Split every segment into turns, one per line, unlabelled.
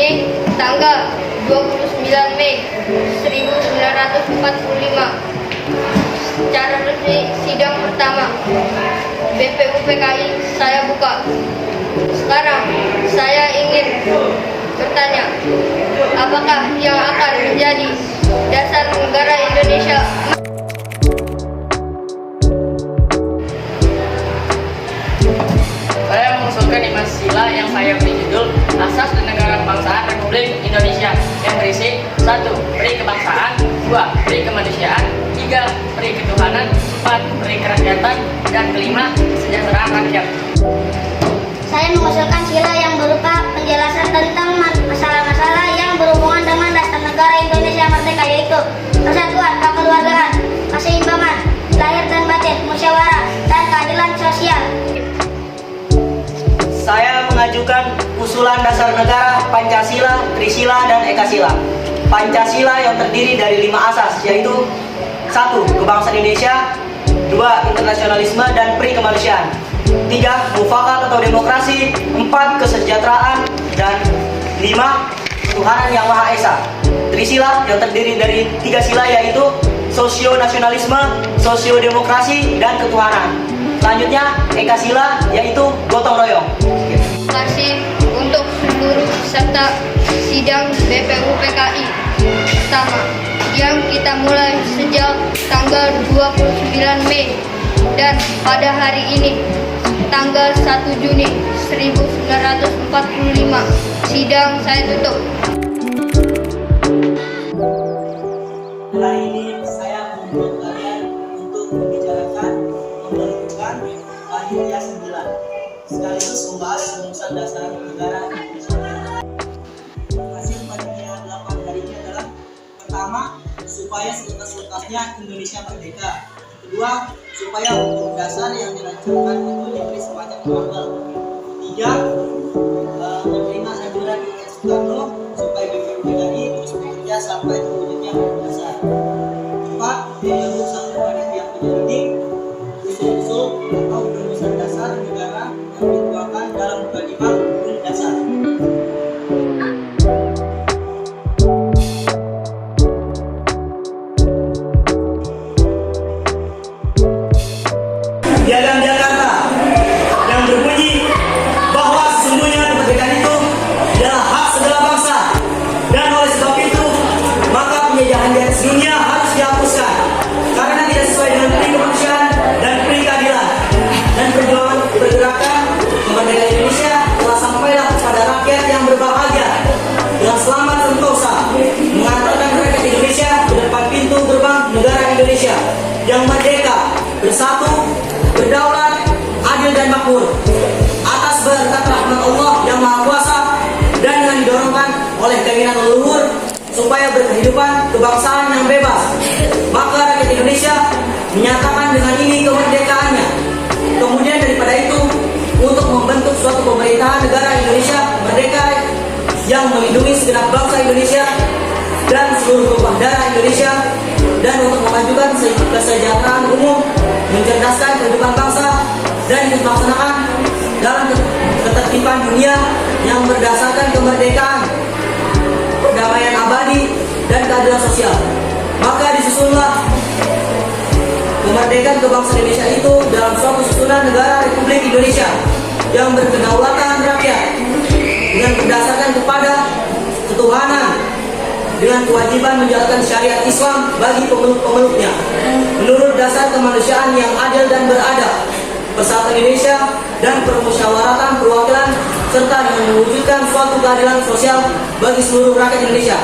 ini tanggal 29 Mei 1945. Secara resmi sidang pertama BPUPKI saya buka. Sekarang saya ingin bertanya, apakah yang akan menjadi dasar negara Indonesia?
Saya mengusulkan 5 sila yang saya beri judul Asas dan Negara Kebangsaan Republik Indonesia yang berisi 1. Peri kebangsaan, 2. Peri kemanusiaan, 3. Peri ketuhanan, 4. Peri kerakyatan, dan kelima, kesejahteraan rakyat.
Saya mengusulkan sila yang berupa penjelasan tentang masalah-masalah yang berhubungan dengan dasar negara Indonesia merdeka, yaitu persatuan, kekeluargaan, keseimbangan, lahir dan batin, musyawarah, dan keadilan sosial.
Saya mengajukan usulan dasar negara Pancasila, Trisila, dan Ekasila. Pancasila yang terdiri dari 5 asas, yaitu 1. Kebangsaan Indonesia, 2. Internasionalisme dan peri kemanusiaan, 3. Mufakat atau demokrasi, 4. Kesejahteraan, dan 5. Ketuhanan yang Maha Esa. Trisila yang terdiri dari 3 sila, yaitu sosio-nasionalisme, sosio-demokrasi, dan ketuhanan. Selanjutnya, Ekasila yaitu gotong royong.
Terima kasih untuk seluruh peserta sidang BPUPKI pertama yang kita mulai sejak tanggal 29 Mei dan pada hari ini tanggal 1 Juni 1945. Sidang saya tutup.
Setelah ini saya membuat kalian untuk membicarakan menentukan Panitia 9 sekaligus membahas rumusan dasar negara Indonesia. Hasil Panitia 8 hari ini adalah: pertama, supaya selutas-lutasnya Indonesia merdeka; kedua, supaya hukum dasar yang dirancangkan itu diberi semacam tanggal; tiga, menerima anjuran Soekarno supaya BPUPKI terus bekerja sampai terwujudnya hukum dasar; empat, membentuk satu panitia penyelidik usul-usul atau rumusan dasar negara yang dituangkan dalam mukadimah hukum dasar. Piagam Jakarta yang berbunyi bahwa sesungguhnya kemerdekaan itu adalah hak segala bangsa, dan oleh sebab itu maka penjajahan di atas dunia harus dihapuskan karena tidak sesuai dengan peri kemanusiaan dan peri keadilan. Dan perjuangan pergerakan kemerdekaan Indonesia telah sampailah kepada rakyat yang berbahagia dengan selamat sentosa, mengantarkan rakyat Indonesia ke depan pintu gerbang negara Indonesia yang merdeka, bersatu, berdaulat, adil dan makmur atas berkat rahmat Allah yang Maha Kuasa, dan yang didorongkan oleh keinginan leluhur supaya berkehidupan kebangsaan yang bebas. Maka rakyat Indonesia menyatakan dengan ini kemerdekaannya. Kemudian daripada itu, untuk membentuk suatu pemerintahan negara Indonesia merdeka yang melindungi segenap bangsa Indonesia dan seluruh tumpah darah Indonesia, dan untuk memajukan kesejahteraan umum, mencerdaskan kehidupan bangsa, dan dilaksanakan dalam ketertiban dunia yang berdasarkan kemerdekaan, perdamaian abadi, dan keadilan sosial. Maka disusunlah kemerdekaan kebangsaan Indonesia itu dalam suatu susunan negara Republik Indonesia yang berkedaulatan rakyat dengan berdasarkan kepada ketuhanan, dengan kewajiban menjalankan syariat Islam bagi pemeluk-pemeluknya menurut dasar kemanusiaan yang adil dan beradab, persatuan Indonesia, dan permusyawaratan perwakilan, serta dengan mewujudkan suatu keadilan sosial bagi seluruh rakyat Indonesia.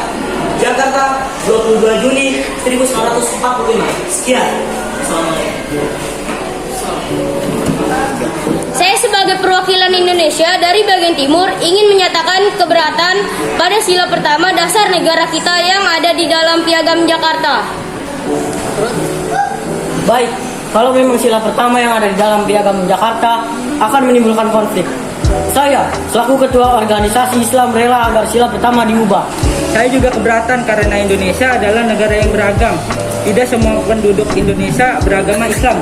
Jakarta, 22 Juni 1945. Sekian. Assalamualaikum.
Saya sebagai perwakilan Indonesia dari bagian timur ingin menyatakan keberatan pada sila pertama dasar negara kita yang ada di dalam Piagam Jakarta.
Baik, kalau memang sila pertama yang ada di dalam Piagam Jakarta akan menimbulkan konflik, saya selaku ketua organisasi Islam rela agar sila pertama diubah.
Saya juga keberatan karena Indonesia adalah negara yang beragam. Tidak semua penduduk Indonesia beragama Islam.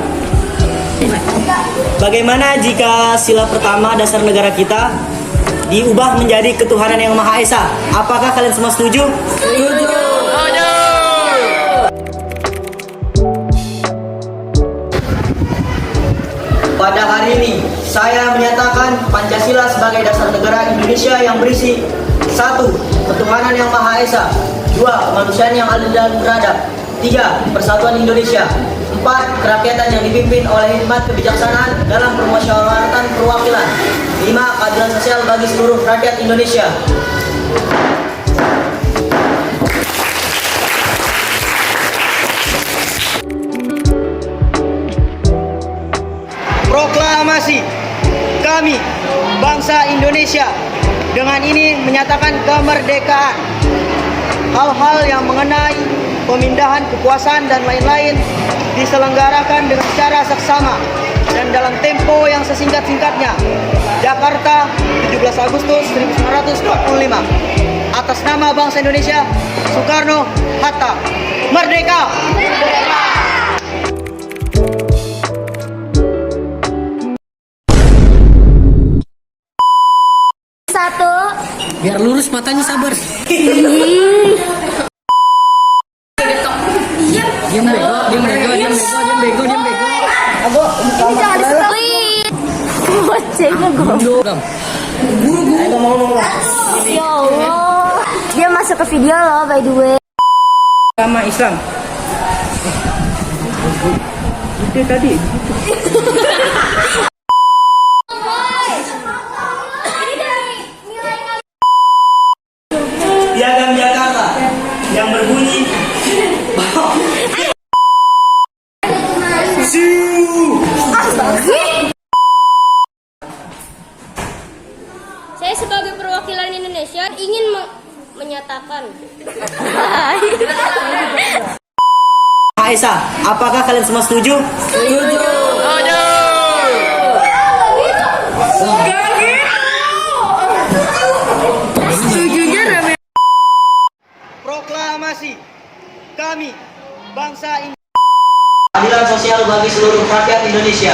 Bagaimana jika sila pertama dasar negara kita diubah menjadi ketuhanan yang Maha Esa. Apakah kalian semua setuju? Pada hari ini, saya menyatakan Pancasila sebagai dasar negara Indonesia yang berisi 1. Ketuhanan yang Maha Esa, 2. Kemanusiaan yang adil dan beradab, 3. Persatuan Indonesia, 4. Kerakyatan yang dipimpin oleh hikmat kebijaksanaan dalam permusyawaratan perwakilan, 5. Keadilan sosial bagi seluruh rakyat Indonesia. Proklamasi kami, bangsa Indonesia, dengan ini menyatakan kemerdekaan. Hal-hal yang mengenai pemindahan kekuasaan dan lain-lain diselenggarakan dengan secara seksama dan dalam tempo yang sesingkat-singkatnya. Jakarta, 17 Agustus 1945. Atas nama bangsa Indonesia, Soekarno, Hatta. Merdeka!
Satu.
Biar lurus matanya, sabar. Diam bego.
Ini jangan di-split. Bocengnya gue. Ya Allah. Dia masuk ke video loh, by the way.
Agama Islam. Itu tadi.
Piagam Jakarta yang berbunyi
Saya sebagai perwakilan Indonesia ingin menyatakan
Maha Esa. Apakah kalian semua setuju? Proklamasi kami, bangsa Indonesia. Keadilan sosial bagi seluruh rakyat Indonesia.